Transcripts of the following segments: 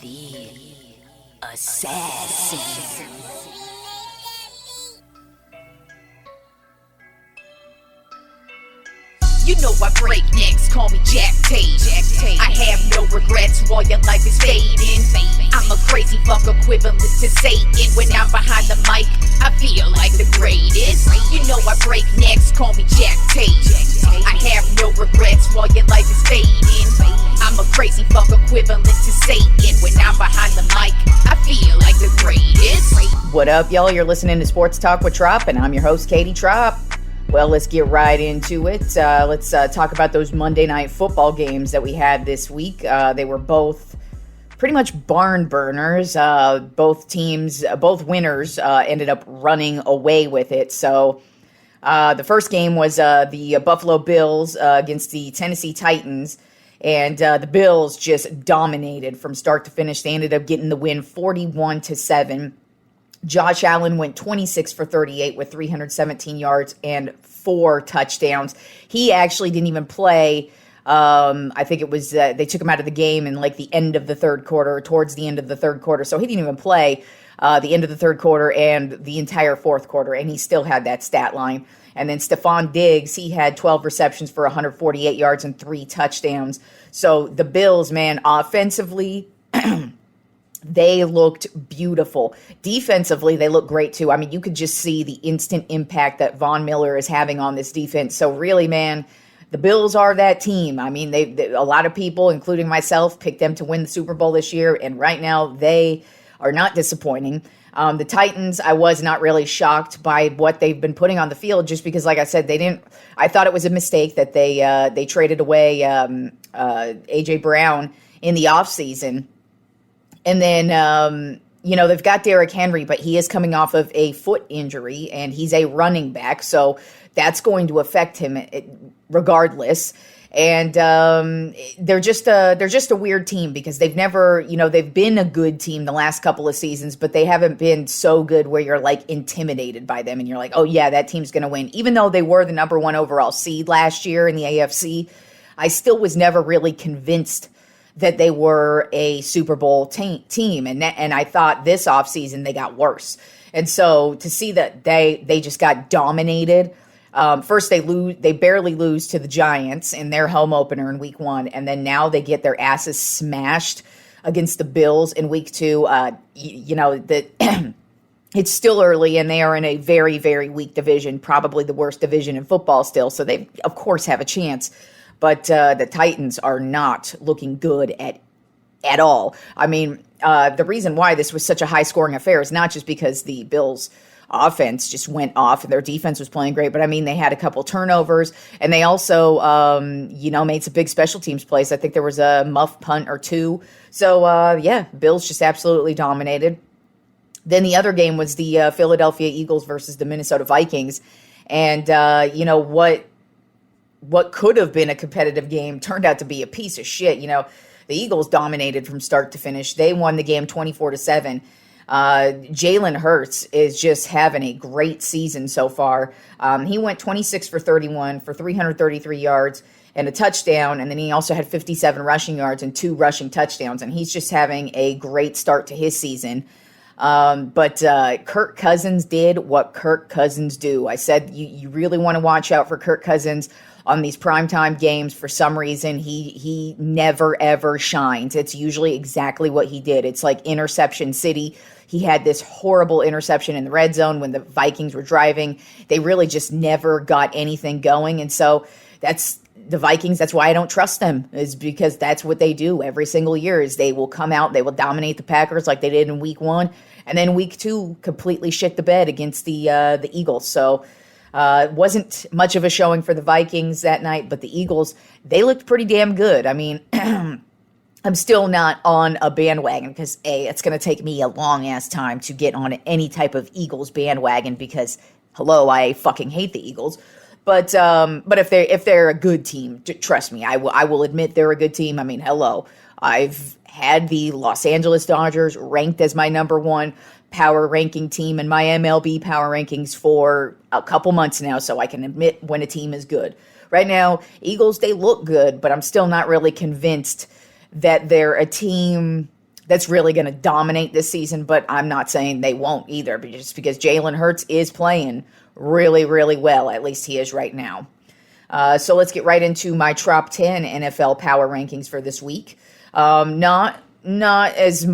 The Assassin. You know I break necks, call me Jack Tate. I have no regrets while your life is fading. I'm a crazy fuck equivalent to Satan. When I'm behind the mic, I feel like the greatest. You know I break necks, call me Jack Tate. I have no regrets while your life is fading. I'm a crazy fuck equivalent to Satan. When I'm behind the mic, I feel like the greatest. What up, y'all? You're listening to Sports Talk with Tropp, and I'm your host, Katie Tropp. Well, let's get right into it. Let's talk about those Monday Night Football games that we had this week. They were both pretty much barn burners. Both winners ended up running away with it. So the first game was the Buffalo Bills against the Tennessee Titans. And the Bills just dominated from start to finish. They ended up getting the win 41-7. Josh Allen went 26 for 38 with 317 yards and 4 touchdowns. He actually didn't even play. I think it was they took him out of the game in like the end of the third quarter, towards the end of the third quarter. So he didn't even play the end of the third quarter and the entire fourth quarter, and he still had that stat line. And then Stephon Diggs, he had 12 receptions for 148 yards and 3 touchdowns. So the Bills, man, offensively, they looked beautiful. Defensively, they look great too. I mean, you could just see the instant impact that Von Miller is having on this defense. So really, man, the Bills are that team. I mean, a lot of people, including myself, picked them to win the Super Bowl this year, and right now they are not disappointing. The Titans, I was not really shocked by what they've been putting on the field, just because, like I said, I thought it was a mistake that they traded away A.J. Brown in the offseason. And then, they've got Derrick Henry, but he is coming off of a foot injury, and he's a running back, so that's going to affect him regardless. And they're just a weird team because they've never, they've been a good team the last couple of seasons, but they haven't been so good where you're like intimidated by them and you're like, oh yeah, that team's going to win. Even though they were the number 1 overall seed last year in the AFC, I still was never really convinced that they were a Super Bowl team. And I thought this offseason they got worse. And so to see that they just got dominated. First they barely lose to the Giants in their home opener in week 1. And then now they get their asses smashed against the Bills in week 2. It's still early and they are in a very, very weak division, probably the worst division in football still. So they, of course, have a chance. But the Titans are not looking good at all. I mean, the reason why this was such a high-scoring affair is not just because the Bills' offense just went off and their defense was playing great, but I mean, they had a couple turnovers, and they also, made some big special teams plays. I think there was a muff punt or 2. So, Bills just absolutely dominated. Then the other game was the Philadelphia Eagles versus the Minnesota Vikings. And, what could have been a competitive game turned out to be a piece of shit. The Eagles dominated from start to finish. They won the game 24-7. Jalen Hurts is just having a great season so far. He went 26 for 31 for 333 yards and a touchdown. And then he also had 57 rushing yards and 2 rushing touchdowns. And he's just having a great start to his season. But Kirk Cousins did what Kirk Cousins do. I said you really want to watch out for Kirk Cousins on these primetime games. For some reason, he never, ever shines. It's usually exactly what he did. It's like interception city. He had this horrible interception in the red zone when the Vikings were driving. They really just never got anything going. And so that's the Vikings. That's why I don't trust them, is because that's what they do every single year. Is they will come out, they will dominate the Packers like they did in week 1. And then week 2, completely shit the bed against the Eagles. So it wasn't much of a showing for the Vikings that night, but the Eagles, they looked pretty damn good. I mean, I'm still not on a bandwagon because, it's going to take me a long-ass time to get on any type of Eagles bandwagon because, hello, I fucking hate the Eagles. But if they're a good team, trust me, I will admit they're a good team. I mean, hello, I've had the Los Angeles Dodgers ranked as my number 1 power ranking team in my MLB power rankings for a couple months now, so I can admit when a team is good. Right now, Eagles, they look good, but I'm still not really convinced that they're a team that's really going to dominate this season, but I'm not saying they won't either, just because Jalen Hurts is playing really, really well. At least he is right now. So let's get right into my top 10 NFL power rankings for this week. Not as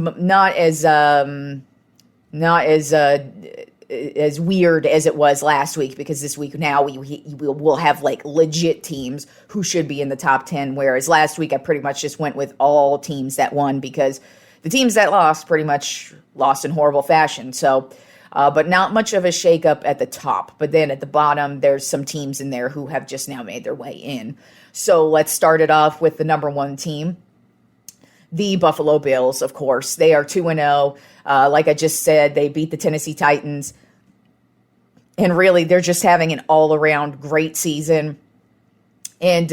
weird as it was last week, because this week now we'll have like legit teams who should be in the top 10, whereas last week I pretty much just went with all teams that won, because the teams that lost pretty much lost in horrible fashion. So but not much of a shakeup at the top. But then at the bottom, there's some teams in there who have just now made their way in. So let's start it off with the number one team, the Buffalo Bills, of course. They are 2-0. Like I just said, they beat the Tennessee Titans. And really, they're just having an all-around great season. And,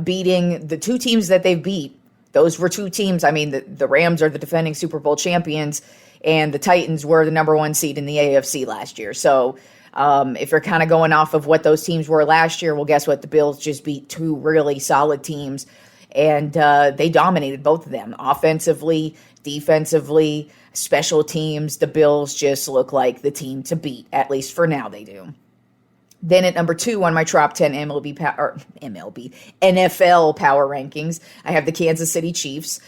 beating the two teams that they've beat, those were two teams. I mean, the Rams are the defending Super Bowl champions, and the Titans were the number one seed in the AFC last year. So if you're kind of going off of what those teams were last year, well, guess what? The Bills just beat two really solid teams, and they dominated both of them. Offensively, defensively, special teams, the Bills just look like the team to beat, at least for now they do. Then at number 2 on my top 10 NFL power rankings, I have the Kansas City Chiefs.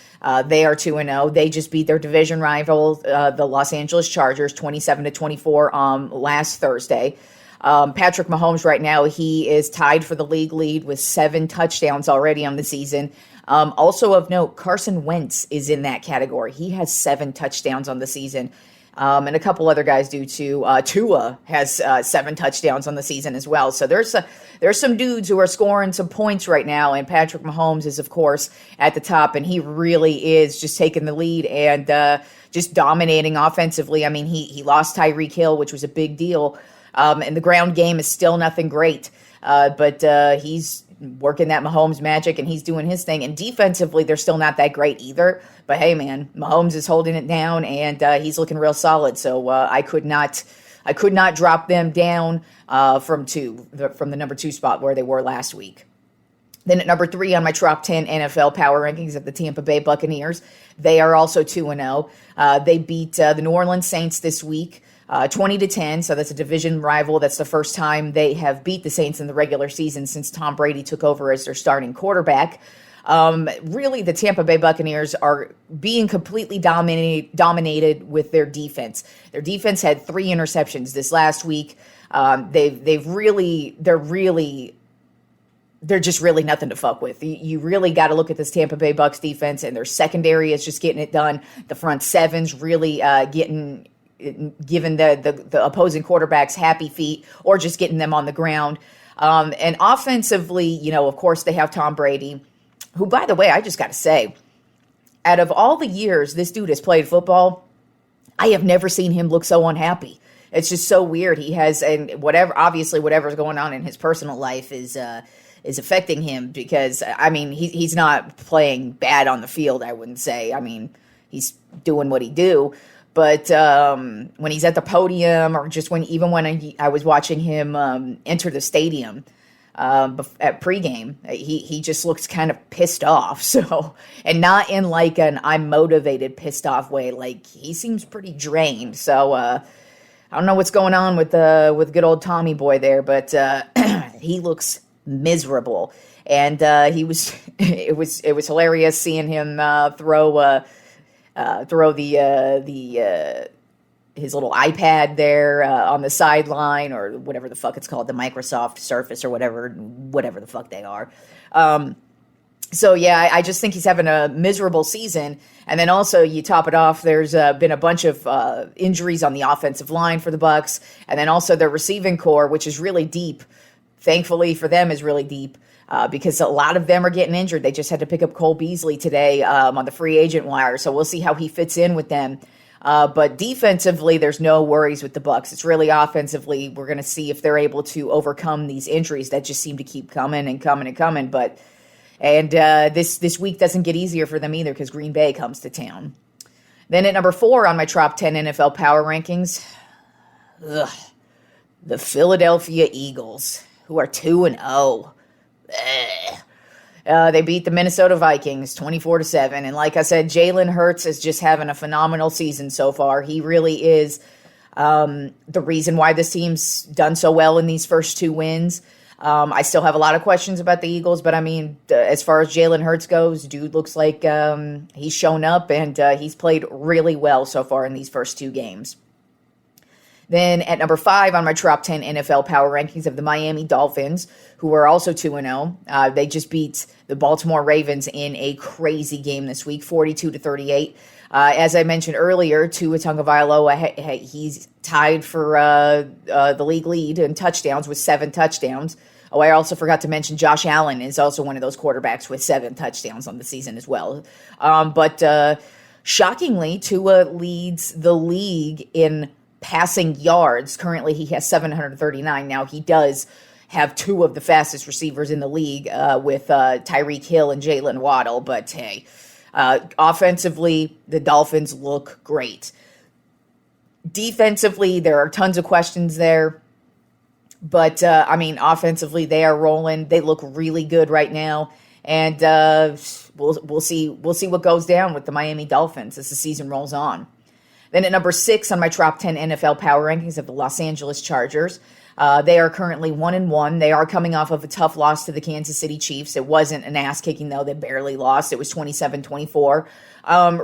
They are 2-0. They just beat their division rival, the Los Angeles Chargers, 27-24 last Thursday. Patrick Mahomes right now, he is tied for the league lead with 7 touchdowns already on the season. Also of note, Carson Wentz is in that category. He has 7 touchdowns on the season. And a couple other guys do too. Tua has 7 touchdowns on the season as well. So there's some dudes who are scoring some points right now, and Patrick Mahomes is, of course, at the top, and he really is just taking the lead and just dominating offensively. I mean, he lost Tyreek Hill, which was a big deal, and the ground game is still nothing great, but he's working that Mahomes magic, and he's doing his thing. And defensively, they're still not that great either. But hey, man, Mahomes is holding it down, and he's looking real solid. So I could not drop them down from the number 2 spot where they were last week. Then at number 3 on my top 10 NFL power rankings of the Tampa Bay Buccaneers, they are also 2-0. They beat the New Orleans Saints this week. 20-10, so that's a division rival. That's the first time they have beat the Saints in the regular season since Tom Brady took over as their starting quarterback. Really, the Tampa Bay Buccaneers are being completely dominated with their defense. Their defense had 3 interceptions this last week. They're just really nothing to fuck with. You really got to look at this Tampa Bay Bucs defense, and their secondary is just getting it done. The front seven's really giving the opposing quarterbacks happy feet, or just getting them on the ground. And offensively, of course, they have Tom Brady, who, by the way, I just got to say, out of all the years this dude has played football, I have never seen him look so unhappy. It's just so weird. He has, and obviously whatever's going on in his personal life is affecting him, because, I mean, he's not playing bad on the field, I wouldn't say. I mean, he's doing what he do. But when he's at the podium, or just when I was watching him enter the stadium at pregame, he just looks kind of pissed off. So, and not in like an I'm motivated pissed off way. Like, he seems pretty drained. So I don't know what's going on with good old Tommy boy there, but he looks miserable. And it was hilarious seeing him throw his little iPad there on the sideline, or whatever the fuck it's called, the Microsoft Surface or whatever the fuck they are. So yeah, I just think he's having a miserable season. And then also, you top it off, there's been a bunch of injuries on the offensive line for the Bucs, and then also their receiving core, which is really deep. Thankfully for them, is really deep. Because a lot of them are getting injured. They just had to pick up Cole Beasley today on the free agent wire, so we'll see how he fits in with them. But defensively, there's no worries with the Bucs. It's really offensively, we're going to see if they're able to overcome these injuries that just seem to keep coming and coming and coming. And this week doesn't get easier for them either, because Green Bay comes to town. Then at number 4 on my top 10 NFL power rankings, the Philadelphia Eagles, who are 2-0. They beat the Minnesota Vikings 24-7. And like I said, Jalen Hurts is just having a phenomenal season so far. He really is the reason why this team's done so well in these first two wins. I still have a lot of questions about the Eagles, but I mean, as far as Jalen Hurts goes, dude looks like he's shown up and he's played really well so far in these first two games. Then at number 5 on my Tropp 10 NFL power rankings of the Miami Dolphins, who are also 2-0. They just beat the Baltimore Ravens in a crazy game this week, 42-38. As I mentioned earlier, Tua Tagovailoa, he's tied for the league lead in touchdowns with 7 touchdowns. Oh, I also forgot to mention Josh Allen is also one of those quarterbacks with 7 touchdowns on the season as well. But shockingly, Tua leads the league in passing yards. Currently, he has 739. Now, he does have 2 of the fastest receivers in the league with Tyreek Hill and Jalen Waddle. But hey, offensively, the Dolphins look great. Defensively, there are tons of questions there. But, I mean, offensively, they are rolling. They look really good right now. And we'll see what goes down with the Miami Dolphins as the season rolls on. Then at number 6 on my Tropp 10 NFL power rankings of the Los Angeles Chargers. They are currently 1-1. They are coming off of a tough loss to the Kansas City Chiefs. It wasn't an ass-kicking, though. They barely lost. It was 27-24.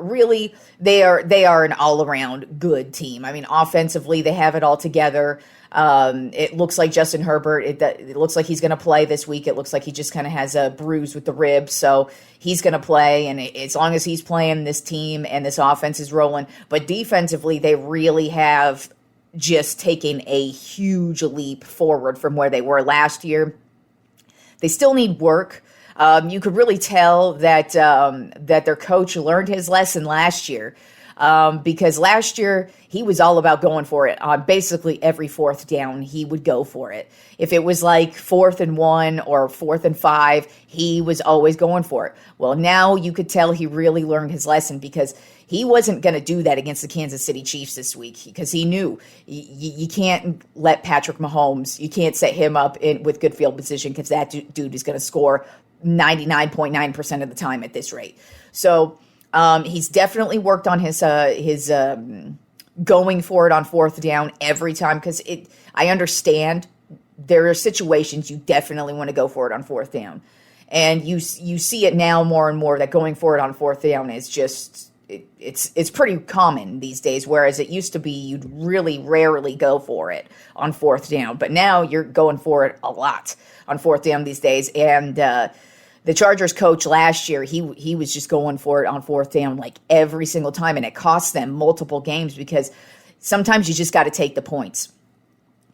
Really, they are an all-around good team. I mean, offensively, they have it all together. It looks like Justin Herbert, it looks like he's going to play this week. It looks like he just kind of has a bruise with the ribs, so he's going to play. And as long as he's playing, this team and this offense is rolling. But defensively, they really have just taken a huge leap forward from where they were last year. They still need work. You could really tell that their coach learned his lesson last year. Because last year he was all about going for it on basically every 4th down. He would go for it. If it was like 4th and 1 or 4th and 5, he was always going for it. Well, now you could tell he really learned his lesson because he wasn't going to do that against the Kansas City Chiefs this week because he knew you can't let Patrick Mahomes, you can't set him up with good field position because that dude is going to score 99.9% of the time at this rate. So he's definitely worked on his going for it on 4th down every time because I understand there are situations you definitely want to go for it on 4th down. And you see it now more and more that going for it on 4th down is just it's pretty common these days, whereas it used to be you'd really rarely go for it on 4th down. But now you're going for it a lot on 4th down these days. And the Chargers coach last year, he was just going for it on 4th down like every single time, and it cost them multiple games because sometimes you just got to take the points.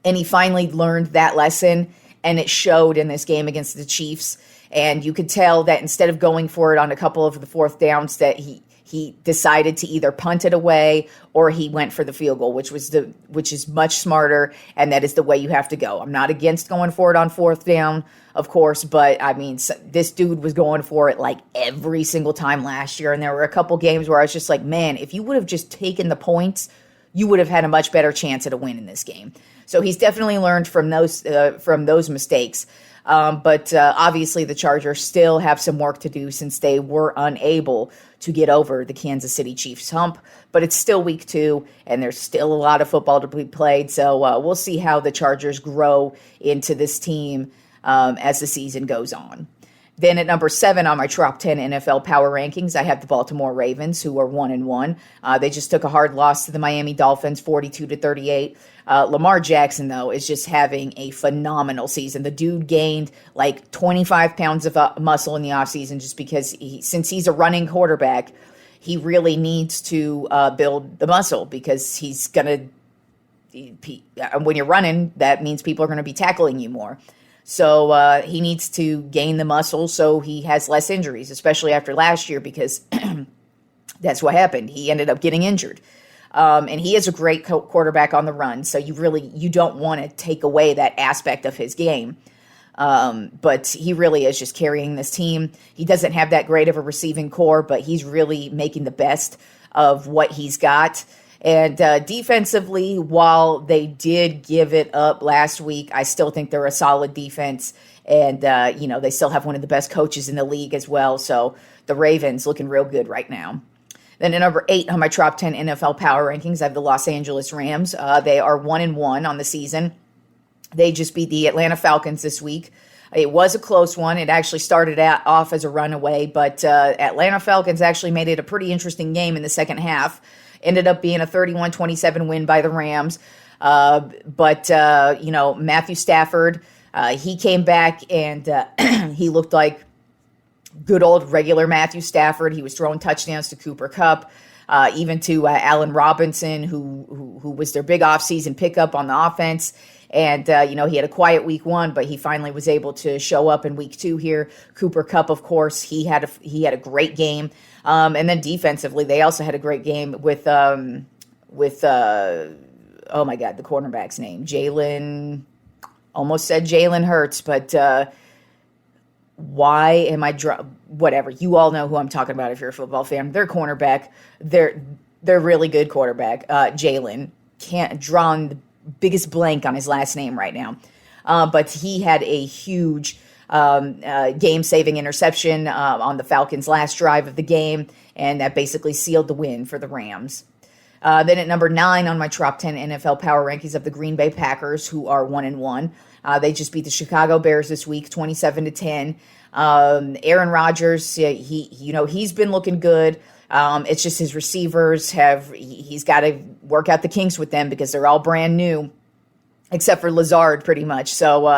And he finally learned that lesson, and it showed in this game against the Chiefs. And you could tell that instead of going for it on a couple of the 4th downs, that he decided to either punt it away or he went for the field goal, which is much smarter, and that is the way you have to go. I'm not against going for it on 4th down, of course, but I mean, this dude was going for it like every single time last year, and there were a couple games where I was just like, man, if you would have just taken the points, you would have had a much better chance at a win in this game. So he's definitely learned from those mistakes. But obviously the Chargers still have some work to do since they were unable to get over the Kansas City Chiefs hump. But it's still week 2, and there's still a lot of football to be played. So we'll see how the Chargers grow into this team as the season goes on. Then at number 7 on my Tropp 10 NFL power rankings, I have the Baltimore Ravens, who are 1-1. They just took a hard loss to the Miami Dolphins, 42-38. Lamar Jackson, though, is just having a phenomenal season. The dude gained like 25 pounds of muscle in the offseason just because since he's a running quarterback, he really needs to build the muscle because he's going to, when you're running, that means people are going to be tackling you more. So he needs to gain the muscle so he has less injuries, especially after last year because that's what happened. He ended up getting injured. And he is a great quarterback on the run, so you don't want to take away that aspect of his game. But he really is just carrying this team. He doesn't have that great of a receiving core, but he's really making the best of what he's got. And defensively, while they did give it up last week, I still think they're a solid defense. And, they still have one of the best coaches in the league as well. So the Ravens looking real good right now. Then at number 8 on my top 10 NFL power rankings, I have the Los Angeles Rams. They are 1-1 on the season. They just beat the Atlanta Falcons this week. It was a close one. It actually started off as a runaway, but Atlanta Falcons actually made it a pretty interesting game in the second half. Ended up being a 31-27 win by the Rams. But Matthew Stafford, he came back and he looked like good old regular Matthew Stafford. He was throwing touchdowns to Cooper Kupp, even to Allen Robinson, who was their big offseason pickup on the offense. And, he had a quiet week 1, but he finally was able to show up in week 2 here. Cooper Kupp, of course, he had a great game. And then defensively, they also had a great game with oh my God, the cornerback's name, almost said Jalen Hurts, but why am I whatever? You all know who I'm talking about if you're a football fan. Their cornerback, they're really good quarterback. Jalen, can't draw the biggest blank on his last name right now. But he had a huge game-saving interception on the Falcons' last drive of the game, and that basically sealed the win for the Rams. Then at number 9 on my top 10 NFL power rankings of the Green Bay Packers, who are 1-1. They just beat the Chicago Bears this week, 27-10. Aaron Rodgers, he's been looking good. It's just his receivers he's got to work out the kinks with them because they're all brand new, except for Lazard pretty much. So,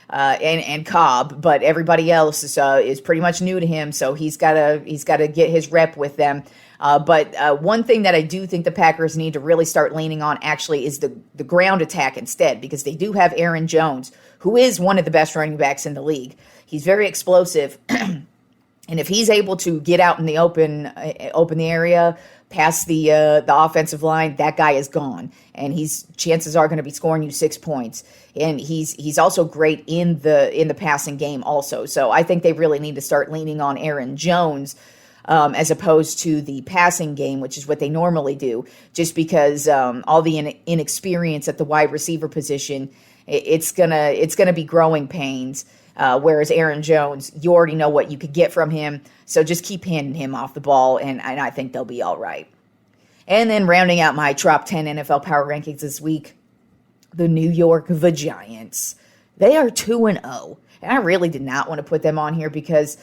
and Cobb, but everybody else is pretty much new to him. So he's got to get his rep with them. But one thing that I do think the Packers need to really start leaning on actually is the ground attack instead, because they do have Aaron Jones, who is one of the best running backs in the league. He's very explosive. And if he's able to get out in the open the area past the offensive line, that guy is gone, and chances are going to be scoring you 6 points. And he's also great in the passing game also. So I think they really need to start leaning on Aaron Jones as opposed to the passing game, which is what they normally do. Just because all the inexperience at the wide receiver position, it's gonna be growing pains. Whereas Aaron Jones, you already know what you could get from him, so just keep handing him off the ball, and I think they'll be all right. And then rounding out my top 10 NFL power rankings this week, the New York Giants. They are 2-0, and I really did not want to put them on here because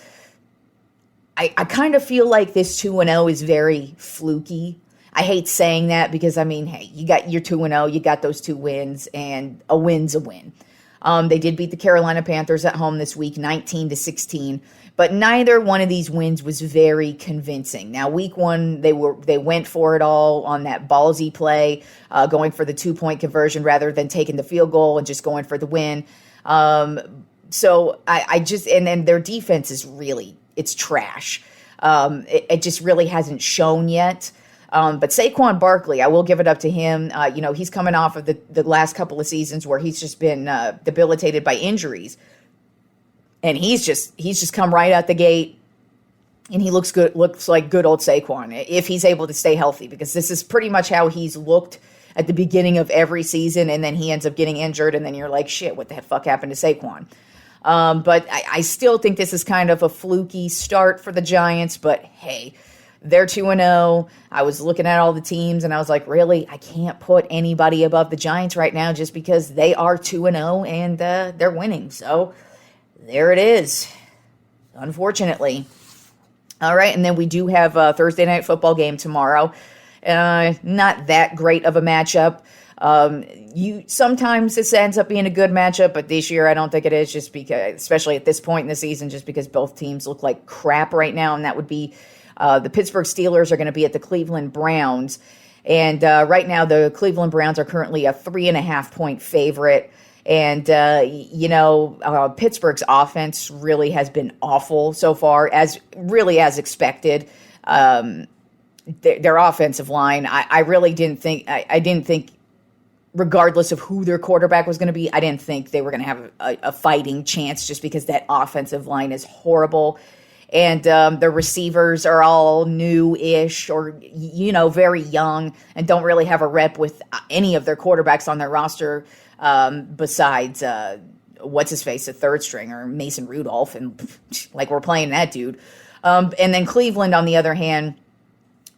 I kind of feel like this 2-0 is very fluky. I hate saying that because, hey, you got your 2-0, you got those 2 wins, and a win's a win. They did beat the Carolina Panthers at home this week, 19-16, but neither one of these wins was very convincing. Now, week 1, they went for it all on that ballsy play, going for the 2-point conversion rather than taking the field goal and just going for the win. So and then their defense is really, it's trash. It just really hasn't shown yet. But Saquon Barkley, I will give it up to him. He's coming off of the last couple of seasons where he's just been debilitated by injuries. And he's just come right out the gate, and he looks like good old Saquon, if he's able to stay healthy, because this is pretty much how he's looked at the beginning of every season, and then he ends up getting injured, and then you're like, shit, what the fuck happened to Saquon? But I still think this is kind of a fluky start for the Giants, but hey, they're 2-0. I was looking at all the teams, and I was like, really? I can't put anybody above the Giants right now just because they are 2-0 and they're winning. So there it is, unfortunately. All right, and then we do have a Thursday night football game tomorrow. Not that great of a matchup. Sometimes this ends up being a good matchup, but this year I don't think it is, just because, especially at this point in the season, just because both teams look like crap right now, and that would be the Pittsburgh Steelers are going to be at the Cleveland Browns. And right now, the Cleveland Browns are currently a 3.5-point favorite. And, Pittsburgh's offense really has been awful so far, as expected. Their offensive line, I really didn't think, I didn't think, regardless of who their quarterback was going to be, I didn't think they were going to have a fighting chance, just because that offensive line is horrible. And the receivers are all new-ish or, very young and don't really have a rep with any of their quarterbacks on their roster besides what's his face, a third stringer, Mason Rudolph, and like we're playing that dude. And then Cleveland, on the other hand,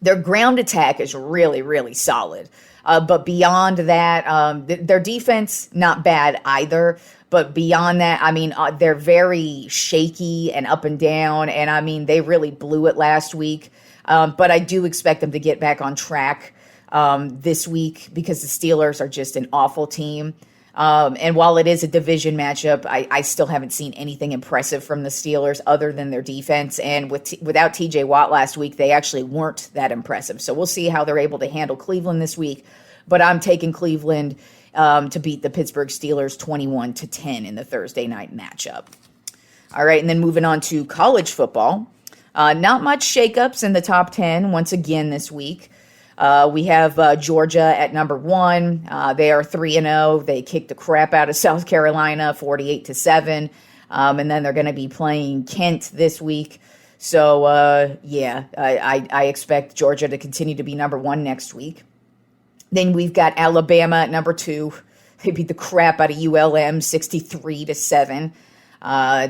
their ground attack is really, really solid. But beyond that, their defense, not bad either. But beyond that, I mean, they're very shaky and up and down. And I mean, they really blew it last week. But I do expect them to get back on track this week because the Steelers are just an awful team. And while it is a division matchup, I still haven't seen anything impressive from the Steelers other than their defense. And without TJ Watt last week, they actually weren't that impressive. So we'll see how they're able to handle Cleveland this week. But I'm taking Cleveland to beat the Pittsburgh Steelers 21-10 in the Thursday night matchup. All right, and then moving on to college football. Not much shakeups in the top 10 once again this week. We have Georgia at number 1. They are 3-0. They kicked the crap out of South Carolina 48-7. And then they're going to be playing Kent this week. So, I expect Georgia to continue to be number 1 next week. Then we've got Alabama at number 2. They beat the crap out of ULM 63-7.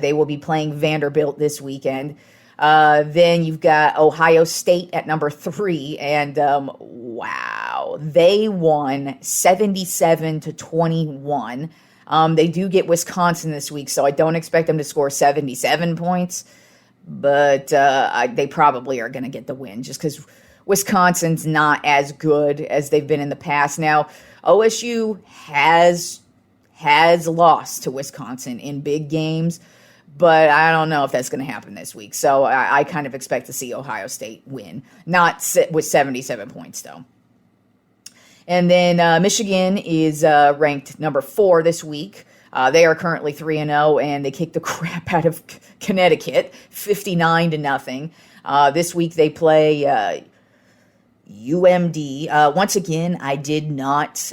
They will be playing Vanderbilt this weekend. Then you've got Ohio State at number 3, and wow, they won 77-21. They do get Wisconsin this week, so I don't expect them to score 77 points, but they probably are going to get the win just because Wisconsin's not as good as they've been in the past. Now, OSU has lost to Wisconsin in big games, but I don't know if that's going to happen this week. So I kind of expect to see Ohio State win, not sit with 77 points, though. And then Michigan is ranked number 4 this week. They are currently 3-0, and they kicked the crap out of Connecticut 59-0. This week they play UMD. Once again, I did not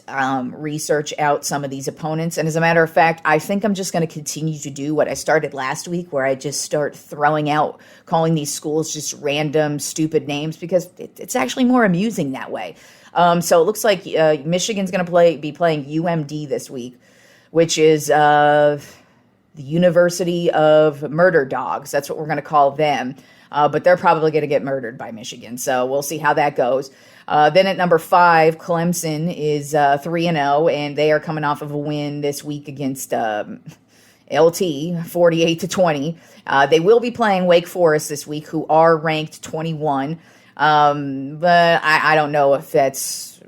research out some of these opponents. And as a matter of fact, I think I'm just going to continue to do what I started last week, where I just start throwing out, calling these schools just random, stupid names, because it's actually more amusing that way. So it looks like Michigan's going to be playing UMD this week, which is the University of Murder Dogs. That's what we're going to call them. But they're probably going to get murdered by Michigan. So we'll see how that goes. Then at number 5, Clemson is 3-0, and they are coming off of a win this week against LT, 48-20. They will be playing Wake Forest this week, who are ranked 21. But I don't know if that's...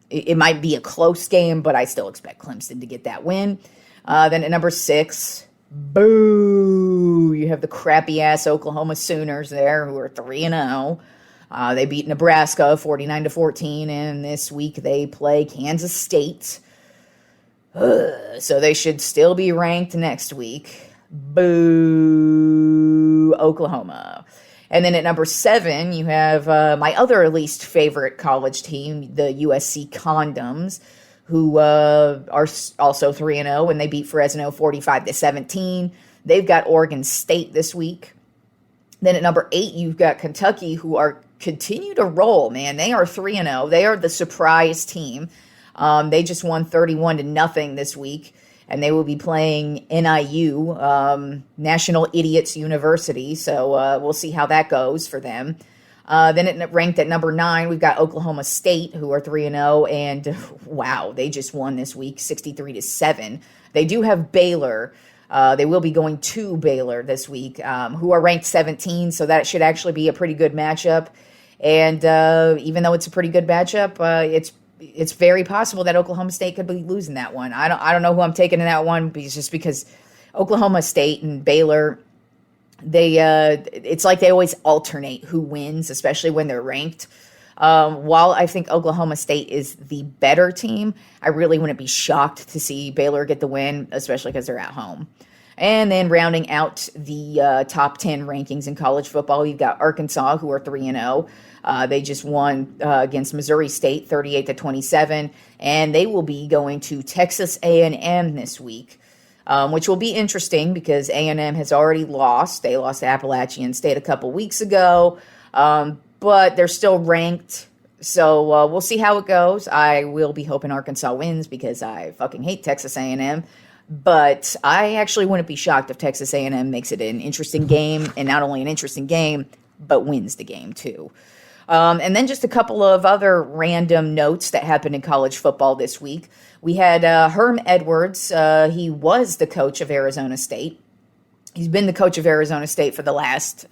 It might be a close game, but I still expect Clemson to get that win. Then at number 6... Boo! You have the crappy-ass Oklahoma Sooners there, who are 3-0. They beat Nebraska 49-14, and this week they play Kansas State. So they should still be ranked next week. Boo! Oklahoma. And then at number 7, you have my other least favorite college team, the USC Condoms, who are also 3-0, and they beat Fresno 45-17. They've got Oregon State this week. Then at number 8, you've got Kentucky, who continue to roll, man. They are 3-0. They are the surprise team. They just won 31-0 this week, and they will be playing NIU, National Idiots University. So we'll see how that goes for them. Then it ranked at number 9, we've got Oklahoma State, who are 3-0, and wow, they just won this week, 63-7. They do have Baylor. They will be going to Baylor this week, who are ranked 17, so that should actually be a pretty good matchup. And even though it's a pretty good matchup, it's very possible that Oklahoma State could be losing that one. I don't know who I'm taking in that one, just because Oklahoma State and Baylor, it's like they always alternate who wins, especially when they're ranked. While I think Oklahoma State is the better team, I really wouldn't be shocked to see Baylor get the win, especially because they're at home. And then rounding out the top 10 rankings in college football, you've got Arkansas, who are 3-0. They just won against Missouri State 38-27, and they will be going to Texas A&M this week. Which will be interesting because A&M has already lost. They lost to Appalachian State a couple weeks ago, but they're still ranked. So we'll see how it goes. I will be hoping Arkansas wins because I fucking hate Texas A&M. But I actually wouldn't be shocked if Texas A&M makes it an interesting game, and not only an interesting game, but wins the game too. And then just a couple of other random notes that happened in college football this week. We had Herm Edwards. He was the coach of Arizona State. He's been the coach of Arizona State for the last,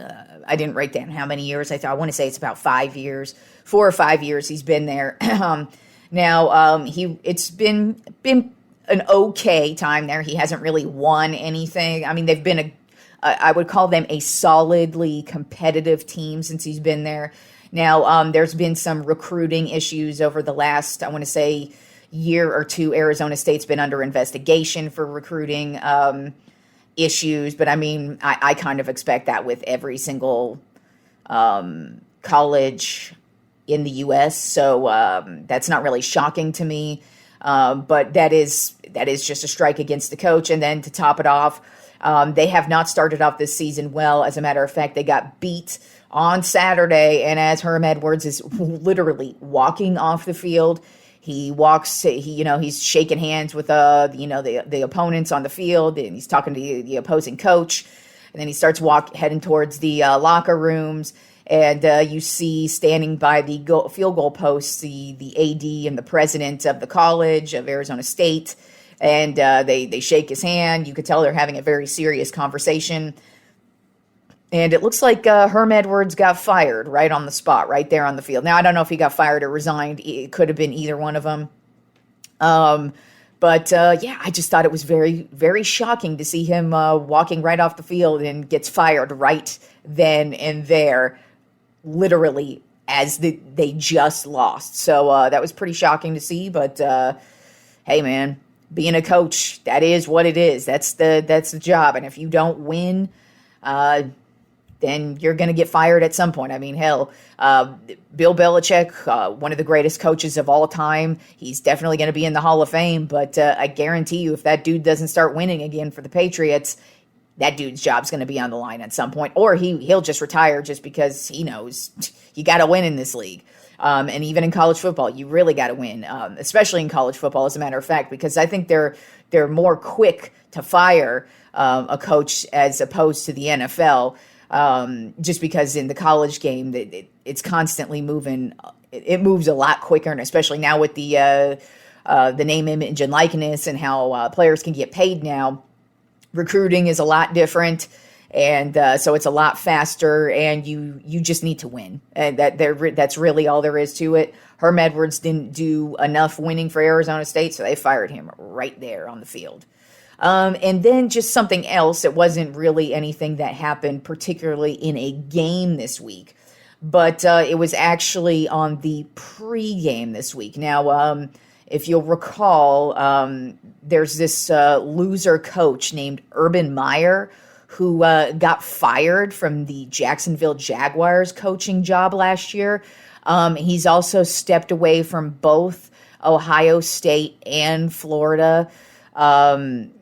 I didn't write down how many years. I want to say it's about 5 years, 4 or 5 years he's been there. Now, it's been an okay time there. He hasn't really won anything. I mean, they've been I would call them a solidly competitive team since he's been there. Now, there's been some recruiting issues over the last, I want to say, year or two. Arizona State's been under investigation for recruiting issues, but I mean, I kind of expect that with every single college in the U.S., so that's not really shocking to me. But that is just a strike against the coach. And then to top it off, they have not started off this season well. As a matter of fact, they got beat on Saturday, and as Herm Edwards is literally walking off the field, he's shaking hands with the opponents on the field, and he's talking to the opposing coach, and then he starts heading towards the locker rooms, and you see standing by the field goal posts the AD and the president of the college of Arizona State, and they shake his hand. You could tell they're having a very serious conversation. And it looks like Herm Edwards got fired right on the spot, right there on the field. Now, I don't know if he got fired or resigned. It could have been either one of them. But I just thought it was very, very shocking to see him walking right off the field and gets fired right then and there, literally as they just lost. So that was pretty shocking to see. But hey, man, being a coach, that is what it is. That's the job. And if you don't win, then you're going to get fired at some point. I mean, hell, Bill Belichick, one of the greatest coaches of all time, he's definitely going to be in the Hall of Fame. But I guarantee you, if that dude doesn't start winning again for the Patriots, that dude's job's going to be on the line at some point. Or he'll just retire just because he knows you got to win in this league. And even in college football, you really got to win, especially in college football, as a matter of fact, because I think they're more quick to fire a coach as opposed to the NFL. Just because in the college game, it's constantly moving. It moves a lot quicker, and especially now with the name, image, and likeness, and how players can get paid now. Recruiting is a lot different, and so it's a lot faster. And you just need to win, and that's really all there is to it. Herm Edwards didn't do enough winning for Arizona State, so they fired him right there on the field. And then just something else. It wasn't really anything that happened particularly in a game this week, but it was actually on the pregame this week. Now, if you'll recall, there's this loser coach named Urban Meyer who got fired from the Jacksonville Jaguars coaching job last year. He's also stepped away from both Ohio State and Florida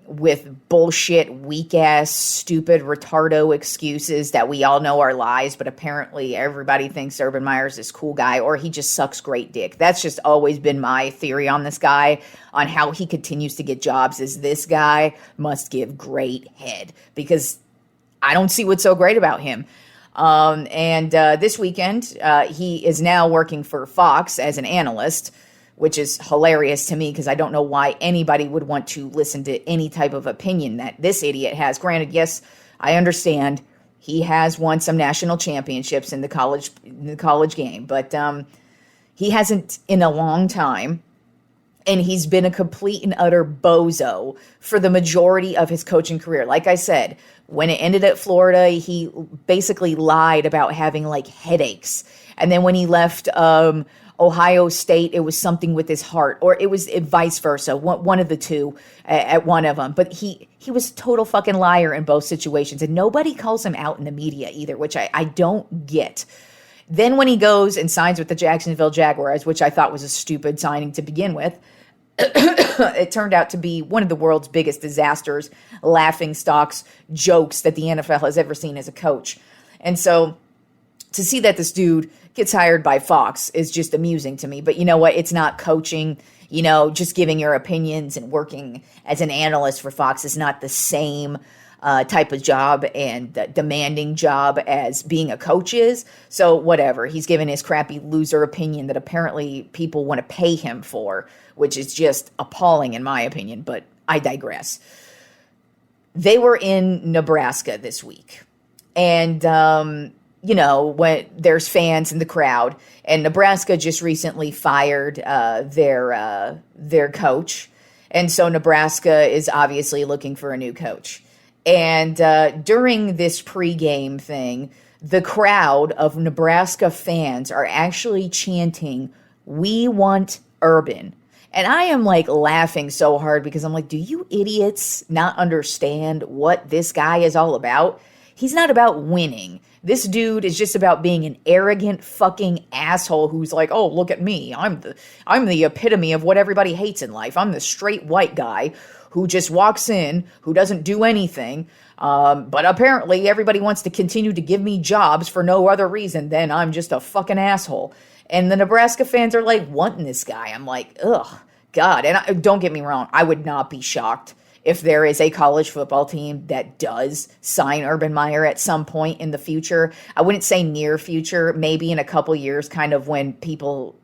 with bullshit, weak-ass, stupid, retardo excuses that we all know are lies, but apparently everybody thinks Urban Meyer's this cool guy, or he just sucks great dick. That's just always been my theory on this guy, on how he continues to get jobs, is this guy must give great head, because I don't see what's so great about him. And this weekend, he is now working for Fox as an analyst, which is hilarious to me because I don't know why anybody would want to listen to any type of opinion that this idiot has. Granted, yes, I understand he has won some national championships in the college game, but he hasn't in a long time, and he's been a complete and utter bozo for the majority of his coaching career. Like I said, when it ended at Florida, he basically lied about having like headaches, and then when he left Ohio State, it was something with his heart, or it was vice versa, one of the two at one of them. But he was a total fucking liar in both situations, and nobody calls him out in the media either, which I don't get. Then when he goes and signs with the Jacksonville Jaguars, which I thought was a stupid signing to begin with, it turned out to be one of the world's biggest disasters, laughing stocks, jokes that the NFL has ever seen as a coach. And so to see that this dude gets hired by Fox is just amusing to me. But you know what? It's not coaching. Just giving your opinions and working as an analyst for Fox is not the same type of job and demanding job as being a coach is. So whatever. He's given his crappy loser opinion that apparently people want to pay him for, which is just appalling in my opinion, but I digress. They were in Nebraska this week. And, when there's fans in the crowd, and Nebraska just recently fired their coach. And so Nebraska is obviously looking for a new coach. And during this pregame thing, the crowd of Nebraska fans are actually chanting, "We want Urban." And I am like laughing so hard because I'm like, do you idiots not understand what this guy is all about? He's not about winning. This dude is just about being an arrogant fucking asshole who's like, oh, look at me. I'm the epitome of what everybody hates in life. I'm the straight white guy who just walks in, who doesn't do anything. But apparently everybody wants to continue to give me jobs for no other reason than I'm just a fucking asshole. And the Nebraska fans are like wanting this guy. I'm like, ugh, God. And don't get me wrong. I would not be shocked if there is a college football team that does sign Urban Meyer at some point in the future. I wouldn't say near future, maybe in a couple years, kind of when people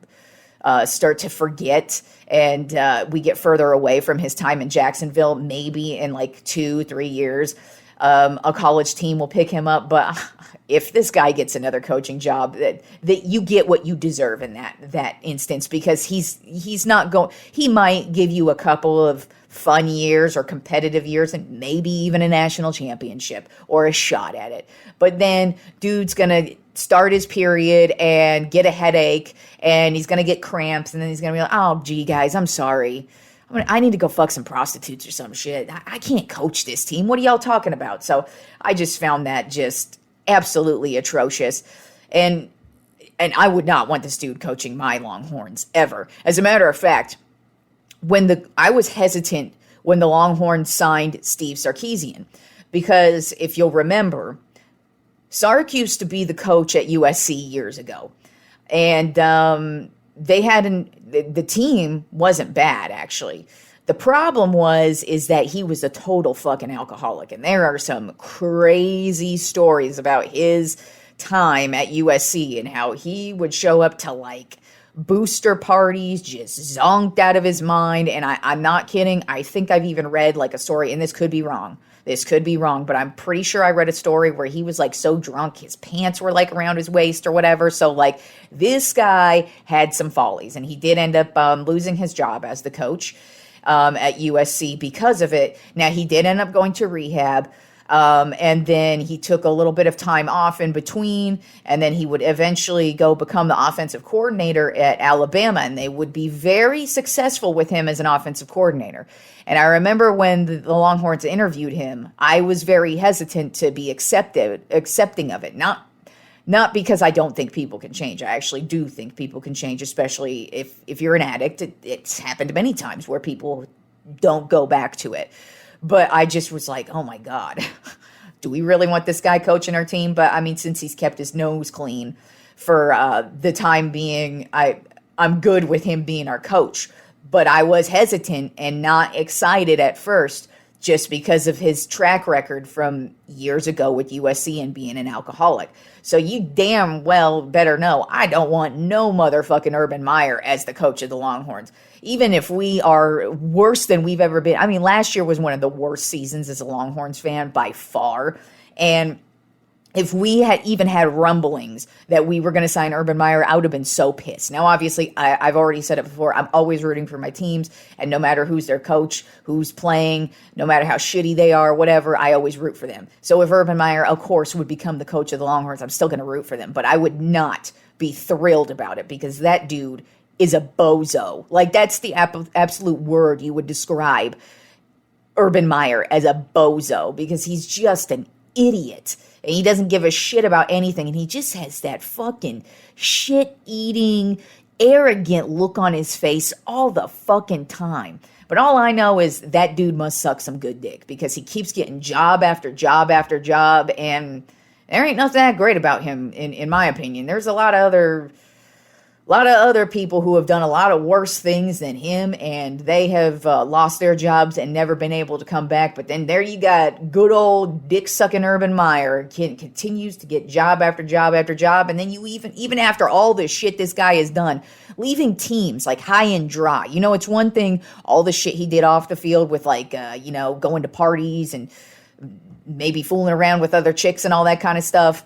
start to forget and we get further away from his time in Jacksonville. Maybe in like 2-3 years, a college team will pick him up. But if this guy gets another coaching job, that you get what you deserve in that instance, because he's not going. He might give you a couple of fun years or competitive years and maybe even a national championship or a shot at it. But then dude's going to start his period and get a headache and he's going to get cramps and then he's going to be like, oh, gee, guys, I'm sorry. I need to go fuck some prostitutes or some shit. I can't coach this team. What are y'all talking about? So I just found that just absolutely atrocious. And I would not want this dude coaching my Longhorns ever. As a matter of fact, I was hesitant when the Longhorns signed Steve Sarkisian, because if you'll remember, Sark used to be the coach at USC years ago, and the team wasn't bad actually. The problem is that he was a total fucking alcoholic, and there are some crazy stories about his time at USC and how he would show up to like booster parties, just zonked out of his mind. And I'm not kidding. I think I've even read like a story, and this could be wrong, but I'm pretty sure I read a story where he was like so drunk, his pants were like around his waist or whatever. So like this guy had some follies, and he did end up losing his job as the coach at USC because of it. Now he did end up going to rehab. And then he took a little bit of time off in between, and then he would eventually go become the offensive coordinator at Alabama, and they would be very successful with him as an offensive coordinator. And I remember when the Longhorns interviewed him, I was very hesitant to be accepting of it. Not because I don't think people can change. I actually do think people can change, especially if you're an addict. It's happened many times where people don't go back to it. But I just was like, oh my God, do we really want this guy coaching our team? But I mean, since he's kept his nose clean for the time being, I'm good with him being our coach. But I was hesitant and not excited at first just because of his track record from years ago with USC and being an alcoholic. So you damn well better know I don't want no motherfucking Urban Meyer as the coach of the Longhorns. Even if we are worse than we've ever been. I mean, last year was one of the worst seasons as a Longhorns fan by far. And if we had even had rumblings that we were going to sign Urban Meyer, I would have been so pissed. Now, obviously, I've already said it before. I'm always rooting for my teams. And no matter who's their coach, who's playing, no matter how shitty they are, whatever, I always root for them. So if Urban Meyer, of course, would become the coach of the Longhorns, I'm still going to root for them. But I would not be thrilled about it because that dude is a bozo. Like, that's the absolute word you would describe Urban Meyer, as a bozo, because he's just an idiot. And he doesn't give a shit about anything. And he just has that fucking shit-eating, arrogant look on his face all the fucking time. But all I know is that dude must suck some good dick, because he keeps getting job after job after job. And There ain't nothing that great about him, in my opinion. There's a lot of other people who have done a lot of worse things than him, and they have lost their jobs and never been able to come back. But then there you got good old dick-sucking Urban Meyer, continues to get job after job after job, and then you even after all this shit this guy has done, leaving teams like high and dry. You know, it's one thing, all the shit he did off the field with going to parties and maybe fooling around with other chicks and all that kind of stuff.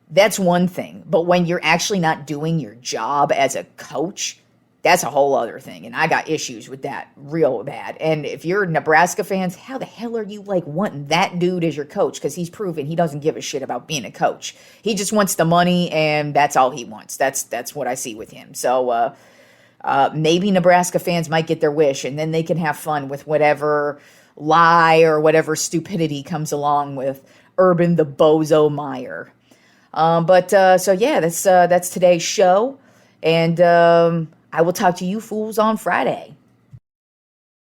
That's one thing. But when you're actually not doing your job as a coach, that's a whole other thing. And I got issues with that real bad. And if you're Nebraska fans, how the hell are you wanting that dude as your coach? Because he's proven he doesn't give a shit about being a coach. He just wants the money, and that's all he wants. That's what I see with him. So maybe Nebraska fans might get their wish, and then they can have fun with whatever lie or whatever stupidity comes along with Urban the Bozo Meyer. So yeah, that's today's show, and I will talk to you fools on Friday.